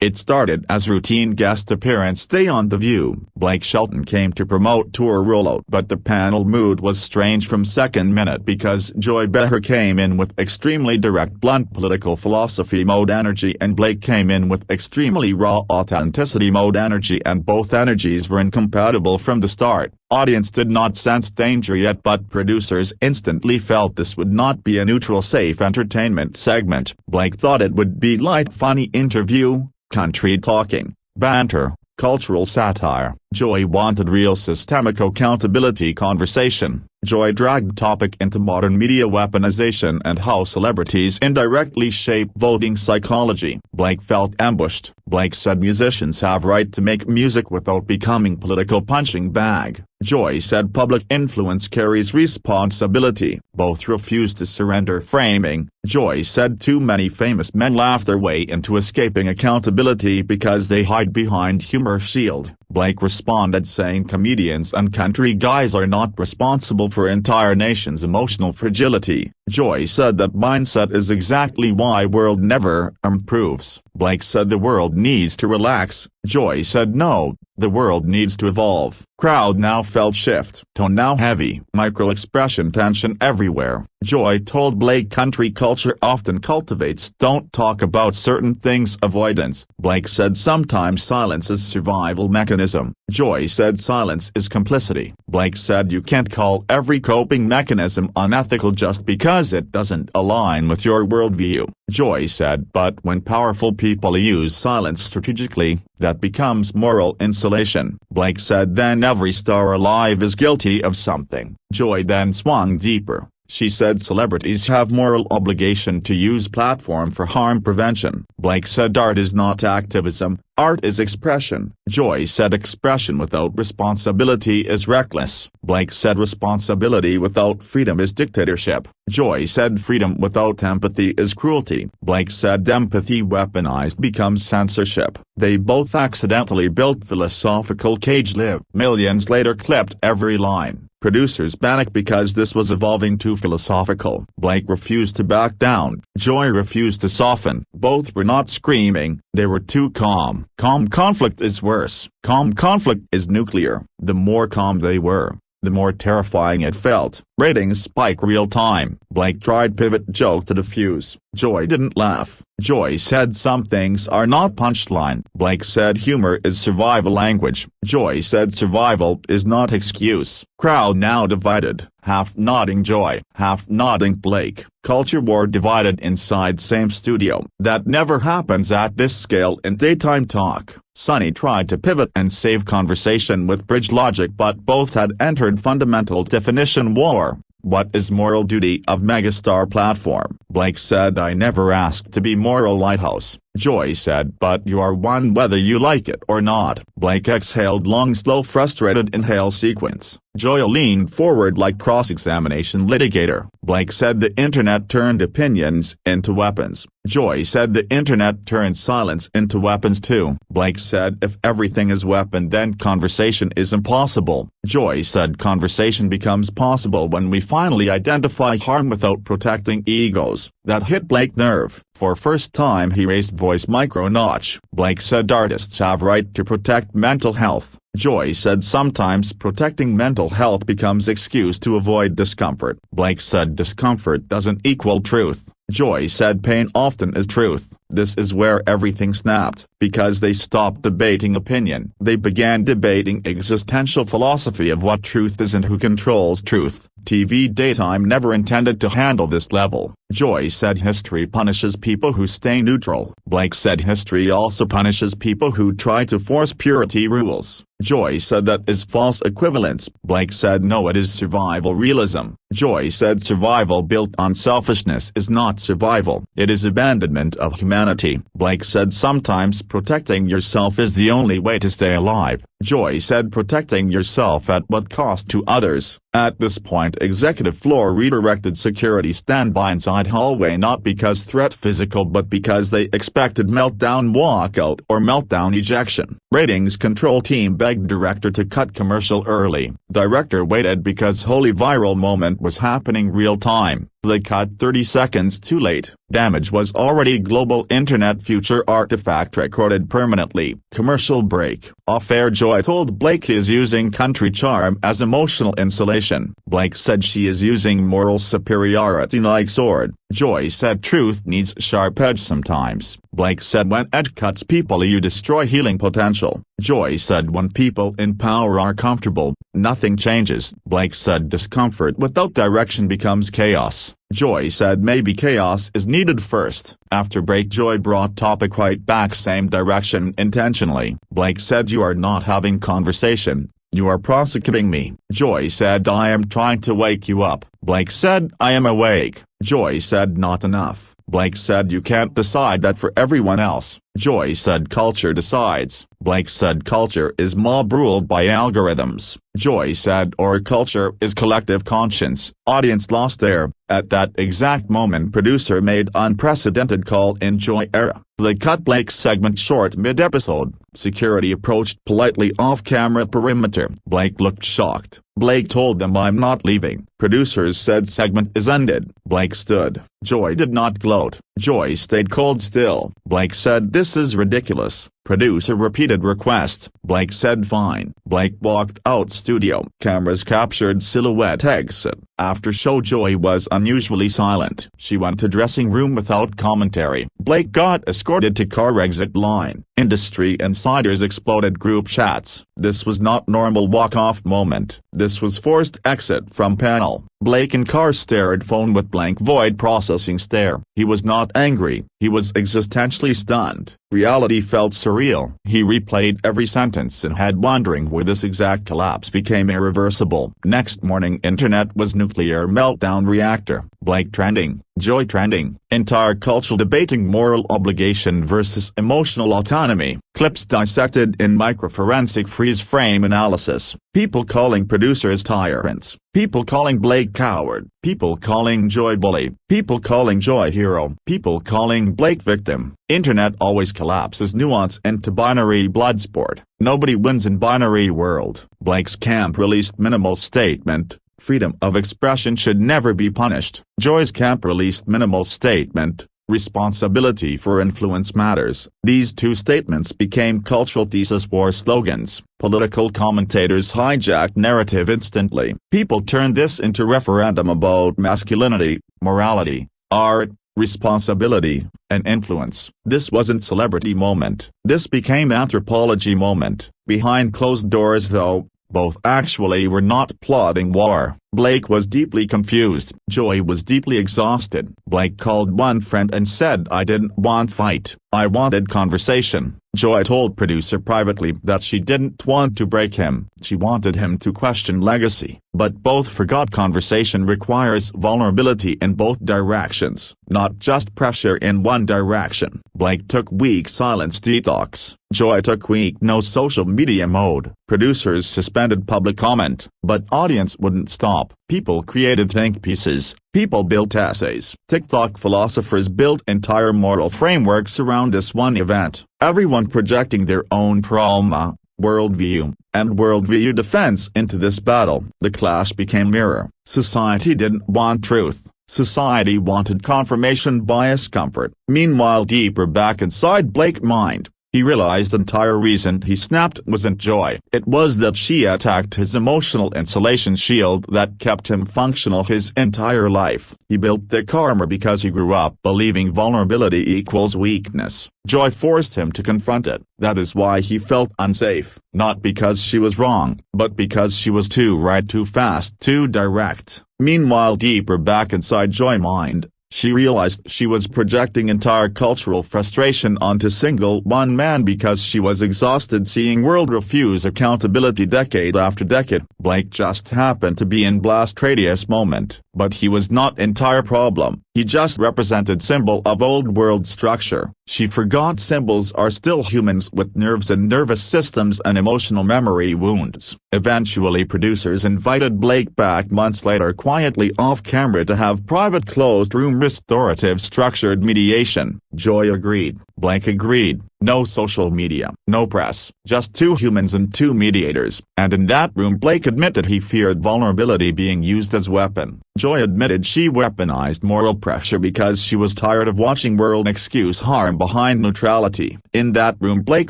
It started as routine guest appearance day on The View. Shelton came to promote tour rollout, but the panel mood was strange from second minute because Joy Behar came in with extremely direct blunt political philosophy mode energy and Blake came in with extremely raw authenticity mode energy, and both energies were incompatible from the start. Audience did not sense danger yet, but producers instantly felt this would not be a neutral safe entertainment segment. Blake thought it would be light funny interview, country talking, banter, cultural satire. Joy wanted real systemic accountability conversation. Joy dragged topic into modern media weaponization and how celebrities indirectly shape voting psychology. Blake felt ambushed. Blake said musicians have right to make music without becoming political punching bag. Joy said public influence carries responsibility. Both refused to surrender framing. Joy said too many famous men laugh their way into escaping accountability because they hide behind humor shield. Blake responded saying comedians and country guys are not responsible for entire nations' emotional fragility. Joy said that mindset is exactly why world never improves. Blake said the world needs to relax. Joy said no, the world needs to evolve. Crowd now felt shift. Tone now heavy. Micro-expression tension everywhere. Joy told Blake country culture often cultivates don't talk about certain things avoidance. Blake said sometimes silence is survival mechanism. Joy said silence is complicity. Blake said you can't call every coping mechanism unethical just because it doesn't align with your worldview. Joy said but when powerful people use silence strategically, that becomes moral insulation. Blake said then every star alive is guilty of something. Joy then swung deeper. She said celebrities have moral obligation to use platform for harm prevention. Blake said art is not activism, art is expression. Joy said expression without responsibility is reckless. Blake said responsibility without freedom is dictatorship. Joy said freedom without empathy is cruelty. Blake said empathy weaponized becomes censorship. They both accidentally built philosophical cage live. Millions later clipped every line. Producers panicked because this was evolving too philosophical. Blake refused to back down. Joy refused to soften. Both were not screaming, they were too calm. Calm conflict is worse. Calm conflict is nuclear. The more calm they were, the more terrifying it felt. Ratings spike real time. Blake tried pivot joke to defuse. Joy didn't laugh. Joy said some things are not punchline. Blake said humor is survival language. Joy said survival is not excuse. Crowd now divided, half nodding Joy, half nodding Blake. Culture war divided inside same studio. That never happens at this scale in daytime talk. Sunny tried to pivot and save conversation with bridge logic, but both had entered fundamental definition war. What is moral duty of megastar platform? Blake said I never asked to be moral lighthouse. Joy said but you are one whether you like it or not. Blake exhaled long slow frustrated inhale sequence. Joy leaned forward like cross-examination litigator. Blake said the internet turned opinions into weapons. Joy said the internet turned silence into weapons too. Blake said if everything is weapon then conversation is impossible. Joy said conversation becomes possible when we finally identify harm without protecting egos. That hit Blake nerve. For first time he raised voice micro notch. Blake said artists have right to protect mental health. Joy said sometimes protecting mental health becomes excuse to avoid discomfort. Blake said discomfort doesn't equal truth. Joy said pain often is truth. This is where everything snapped. Because they stopped debating opinion. They began debating existential philosophy of what truth is and who controls truth. TV daytime never intended to handle this level. Joy said history punishes people who stay neutral. Blake said history also punishes people who try to force purity rules. Joy said that is false equivalence. Blake said no, it is survival realism. Joy said survival built on selfishness is not survival, it is abandonment of humanity. Blake said sometimes protecting yourself is the only way to stay alive. Joy said, protecting yourself at what cost to others. At this point, executive floor redirected security standby inside hallway, not because threat physical but because they expected meltdown walkout or meltdown ejection. Ratings control team begged director to cut commercial early. Director waited because holy viral moment was happening real time. They cut 30 seconds too late. Damage was already global. Internet future artifact recorded permanently. Commercial break. Off-air, Joy told Blake he is using country charm as emotional insulation. Blake said she is using moral superiority like sword. Joy said truth needs sharp edge sometimes. Blake said when edge cuts people you destroy healing potential. Joy said when people in power are comfortable, nothing changes. Blake said discomfort without direction becomes chaos. Joy said maybe chaos is needed first. After break, Joy brought topic right back same direction intentionally. Blake said you are not having conversation. You are prosecuting me. Joy said I am trying to wake you up. Blake said I am awake. Joy said not enough. Blake said you can't decide that for everyone else. Joy said culture decides. Blake said culture is mob ruled by algorithms. Joy said or culture is collective conscience. Audience lost air. At that exact moment, producer made unprecedented call in Joy era. They cut Blake's segment short mid-episode. Security approached politely off-camera perimeter. Blake looked shocked. Blake told them I'm not leaving. Producers said segment is ended. Blake stood. Joy did not gloat. Joy stayed cold still. Blake said this is ridiculous. Producer repeated request. Blake said fine. Blake walked out studio. Cameras captured silhouette exit. After show, Joy was unusually silent. She went to dressing room without commentary. Blake got escorted to car exit line. Industry insiders exploded group chats. This was not normal walk-off moment. This was forced exit from panel. Blake in car stared phone with blank void processing stare. He was not angry. He was existentially stunned. Reality felt surreal. He replayed every sentence and had wondering where this exact collapse became irreversible. Next morning, internet was nuclear meltdown reactor. Blake trending. Joy trending. Entire culture debating moral obligation versus emotional autonomy. Clips dissected in microforensic freeze-frame analysis. People calling producers tyrants. People calling Blake coward. People calling Joy bully. People calling Joy hero. People calling Blake victim. Internet always collapses nuance into binary bloodsport. Nobody wins in binary world. Blake's camp released minimal statement. Freedom of expression should never be punished. Joy's camp released minimal statement. Responsibility for influence matters. These two statements became cultural thesis war slogans. Political commentators hijacked narrative instantly. People turned this into referendum about masculinity, morality, art, responsibility, and influence. This wasn't celebrity moment. This became anthropology moment. Behind closed doors though, both actually were not plotting war. Blake was deeply confused. Joy was deeply exhausted. Blake called one friend and said I didn't want fight. I wanted conversation. Joy told producer privately that she didn't want to break him. She wanted him to question legacy. But both forgot conversation requires vulnerability in both directions, not just pressure in one direction. Blake took week silence detox. Joy took week no social media mode. Producers suspended public comment, but audience wouldn't stop. People created think pieces. People built essays. TikTok philosophers built entire moral frameworks around this one event. Everyone projecting their own trauma, worldview, and worldview defense into this battle. The clash became mirror. Society didn't want truth. Society wanted confirmation bias comfort. Meanwhile, deeper back inside Blake's mind, he realized the entire reason he snapped wasn't Joy. It was that she attacked his emotional insulation shield that kept him functional his entire life. He built thick armor because he grew up believing vulnerability equals weakness. Joy forced him to confront it. That is why he felt unsafe. Not because she was wrong, but because she was too right, too fast, too direct. Meanwhile, deeper back inside Joy's mind, she realized she was projecting entire cultural frustration onto single one man because she was exhausted seeing world refuse accountability decade after decade. Blake just happened to be in blast radius moment, but he was not entire problem. He just represented symbol of old world structure. She forgot symbols are still humans with nerves and nervous systems and emotional memory wounds. Eventually producers invited Blake back months later quietly off camera to have private closed room restorative structured mediation. Joy agreed. Blake agreed. No social media, no press, just two humans and two mediators. And in that room Blake admitted he feared vulnerability being used as weapon. Joy admitted she weaponized moral pressure because she was tired of watching world excuse harm behind neutrality. In that room Blake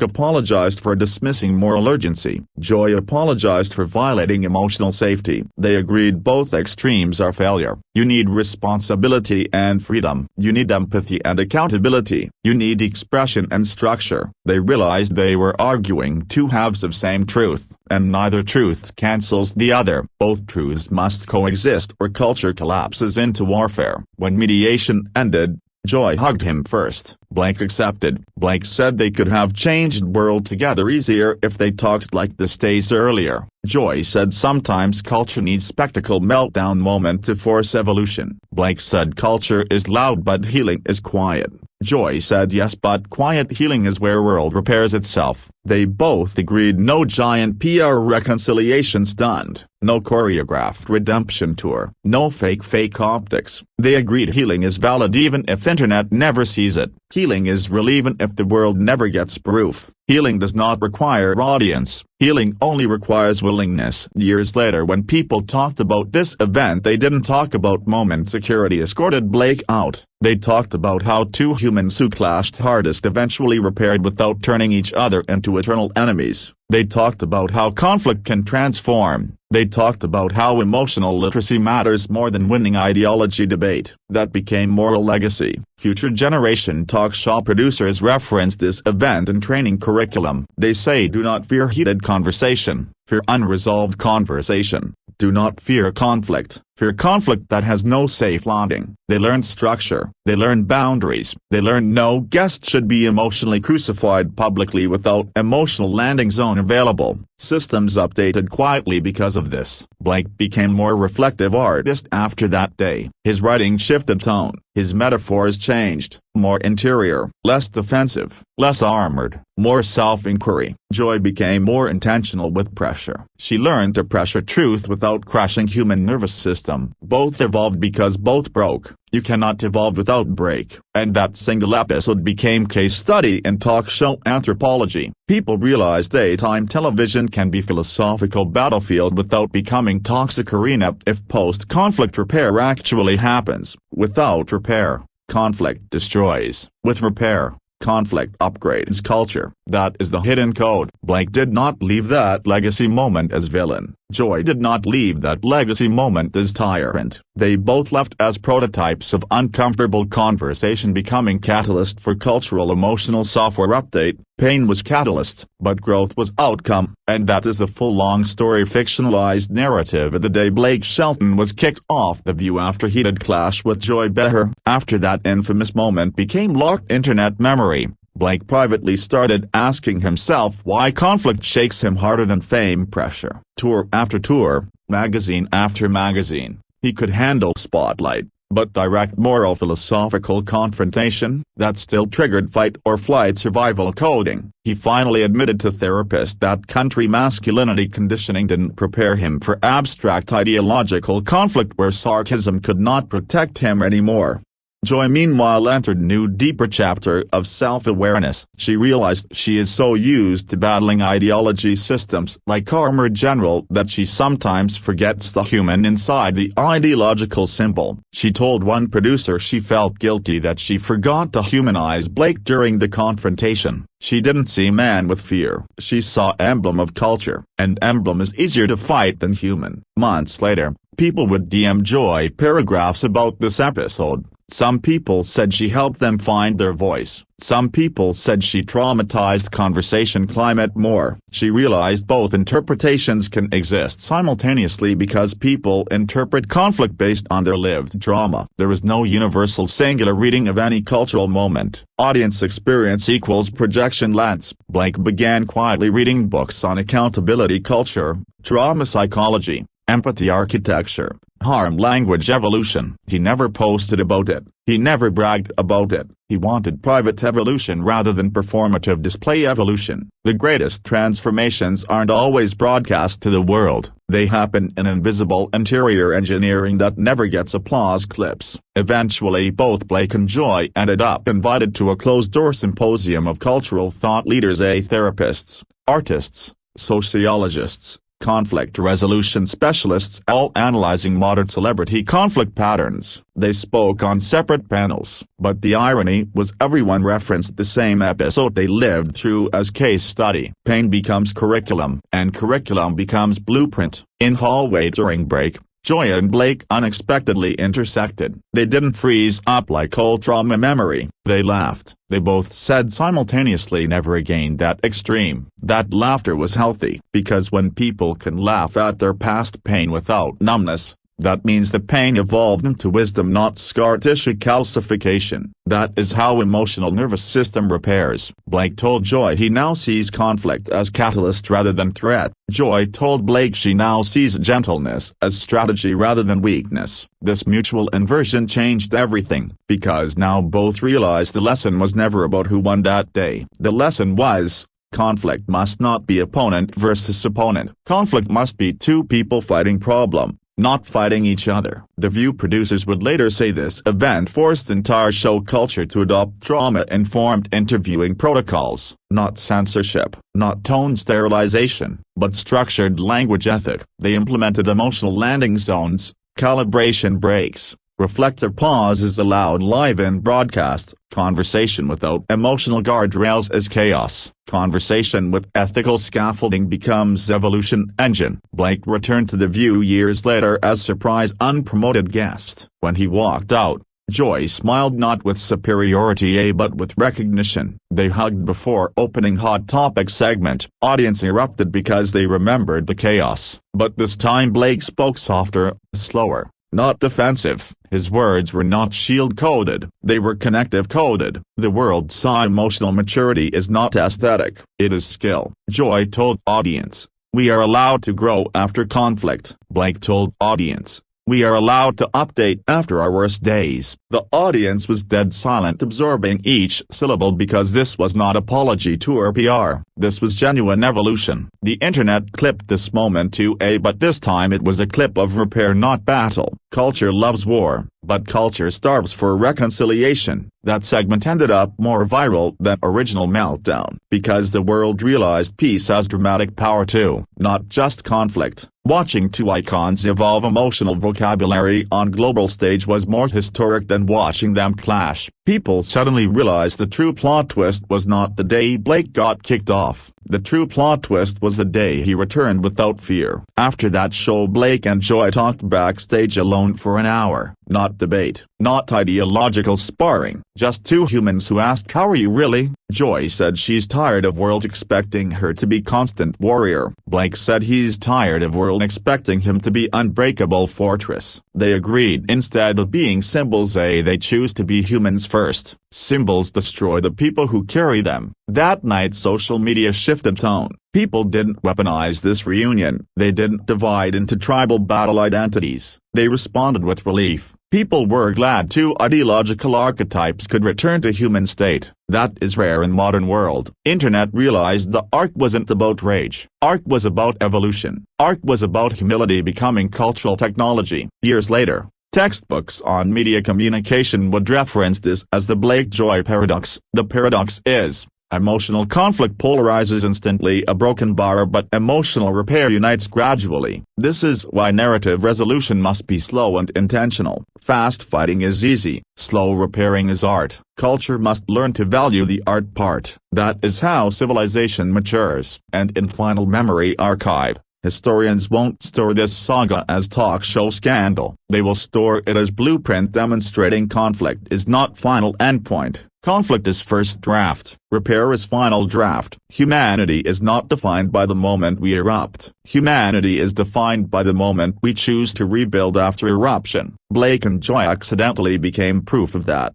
apologized for dismissing moral urgency. Joy apologized for violating emotional safety. They agreed both extremes are failure. You need responsibility and freedom. You need empathy and accountability. You need expression and structure. They realized they were arguing two halves of same truth, and neither truth cancels the other. Both truths must coexist or culture collapses into warfare. When mediation ended, Joy hugged him first. Blake accepted. Blake said they could have changed world together easier if they talked like this days earlier. Joy said sometimes culture needs spectacle meltdown moment to force evolution. Blake said culture is loud but healing is quiet. Joy said yes, but quiet healing is where world repairs itself. They both agreed no giant PR reconciliation stunt, no choreographed redemption tour, no fake optics. They agreed healing is valid even if internet never sees it. Healing is real even if the world never gets proof. Healing does not require audience. Healing only requires willingness. Years later when people talked about this event they didn't talk about moment security escorted Blake out. They talked about how two humans who clashed hardest eventually repaired without turning each other into eternal enemies. They talked about how conflict can transform. They talked about how emotional literacy matters more than winning ideology debate. That became moral legacy. Future generation talk show producers reference this event in training curriculum. They say do not fear heated conversation, fear unresolved conversation. Do not fear conflict, fear conflict that has no safe landing. They learn structure, they learn boundaries, they learn no guest should be emotionally crucified publicly without emotional landing zone available. Systems updated quietly because of this. Blake became more reflective artist after that day. His writing shifted tone, his metaphors changed, more interior, less defensive, less armored, more self-inquiry. Joy became more intentional with pressure. She learned to pressure truth without crashing human nervous system. Both evolved because both broke. You cannot evolve without break. And that single episode became case study in talk show anthropology. People realized daytime television can be philosophical battlefield without becoming toxic arena if post-conflict repair actually happens. Without repair, conflict destroys. With repair, conflict upgrades culture. That is the hidden code. Blake did not leave that legacy moment as villain. Joy did not leave that legacy moment as tyrant. They both left as prototypes of uncomfortable conversation becoming catalyst for cultural emotional software update. Pain was catalyst, but growth was outcome. And that is the full long story fictionalized narrative of the day Blake Shelton was kicked off The View after heated clash with Joy Behar. After that infamous moment became locked internet memory, Blake privately started asking himself why conflict shakes him harder than fame pressure. Tour after tour, magazine after magazine, he could handle spotlight, but direct moral philosophical confrontation, that still triggered fight or flight survival coding. He finally admitted to therapist that country masculinity conditioning didn't prepare him for abstract ideological conflict where sarcasm could not protect him anymore. Joy meanwhile entered new deeper chapter of self-awareness. She realized she is so used to battling ideology systems like armor general that she sometimes forgets the human inside the ideological symbol. She told one producer she felt guilty that she forgot to humanize Blake during the confrontation. She didn't see man with fear. She saw emblem of culture, and emblem is easier to fight than human. Months later, people would DM Joy paragraphs about this episode. Some people said she helped them find their voice. Some people said she traumatized conversation climate more. She realized both interpretations can exist simultaneously because people interpret conflict based on their lived drama. There is no universal singular reading of any cultural moment. Audience experience equals projection lens. Blake began quietly reading books on accountability culture, trauma psychology, empathy architecture, harm language evolution. He never posted about it. He never bragged about it. He wanted private evolution rather than performative display evolution. The greatest transformations aren't always broadcast to the world. They happen in invisible interior engineering that never gets applause clips. Eventually both Blake and Joy ended up invited to a closed-door symposium of cultural thought leaders, therapists, artists, sociologists, conflict resolution specialists, all analyzing modern celebrity conflict patterns. They spoke on separate panels, but the irony was everyone referenced the same episode they lived through as case study. Pain becomes curriculum, and curriculum becomes blueprint. In hallway during break, Joy and Blake unexpectedly intersected. They didn't freeze up like old trauma memory. They laughed. They both said simultaneously, never again that extreme. That laughter was healthy, because when people can laugh at their past pain without numbness, that means the pain evolved into wisdom, not scar tissue calcification. That is how emotional nervous system repairs. Blake told Joy he now sees conflict as catalyst rather than threat. Joy told Blake she now sees gentleness as strategy rather than weakness. This mutual inversion changed everything, because now both realized the lesson was never about who won that day. The lesson was, conflict must not be opponent versus opponent. Conflict must be two people fighting problem, not fighting each other. The View producers would later say this event forced entire show culture to adopt trauma-informed interviewing protocols, not censorship, not tone sterilization, but structured language ethic. They implemented emotional landing zones, calibration breaks, reflective pauses allowed live in broadcast. Conversation without emotional guardrails is chaos. Conversation with ethical scaffolding becomes evolution engine. Blake returned to The View years later as surprise unpromoted guest. When he walked out, Joy smiled, not with superiority but with recognition. They hugged before opening Hot Topic segment. Audience erupted because they remembered the chaos. But this time Blake spoke softer, slower, not defensive. His words were not shield-coded, they were connective-coded. The world saw emotional maturity is not aesthetic, it is skill. Joy told audience, we are allowed to grow after conflict. Blake told audience, we are allowed to update after our worst days. The audience was dead silent, absorbing each syllable, because this was not apology tour PR. This was genuine evolution. The internet clipped this moment too, but this time it was a clip of repair, not battle. Culture loves war, but culture starves for reconciliation. That segment ended up more viral than original Meltdown, because the world realized peace has dramatic power too, not just conflict. Watching two icons evolve emotional vocabulary on global stage was more historic than watching them clash. People suddenly realized the true plot twist was not the day Blake got kicked off. The true plot twist was the day he returned without fear. After that show, Blake and Joy talked backstage alone for an hour. Not debate, not ideological sparring, just two humans who asked, how are you really? Joy said she's tired of world expecting her to be constant warrior. Blake said he's tired of world expecting him to be unbreakable fortress. They agreed, instead of being symbols, they choose to be humans first. Symbols destroy the people who carry them. That night social media shifted tone. People didn't weaponize this reunion. They didn't divide into tribal battle identities. They responded with relief. People were glad two ideological archetypes could return to human state. That is rare in modern world. Internet realized the arc wasn't about rage. Arc was about evolution. Arc was about humility becoming cultural technology. Years later, textbooks on media communication would reference this as the Blake-Joy paradox. The paradox is, emotional conflict polarizes instantly, a broken bar, but emotional repair unites gradually. This is why narrative resolution must be slow and intentional. Fast fighting is easy, slow repairing is art. Culture must learn to value the art part. That is how civilization matures. And in Final Memory Archive, historians won't store this saga as talk show scandal. They will store it as blueprint demonstrating conflict is not final endpoint. Conflict is first draft. Repair is final draft. Humanity is not defined by the moment we erupt. Humanity is defined by the moment we choose to rebuild after eruption. Blake and Joy accidentally became proof of that.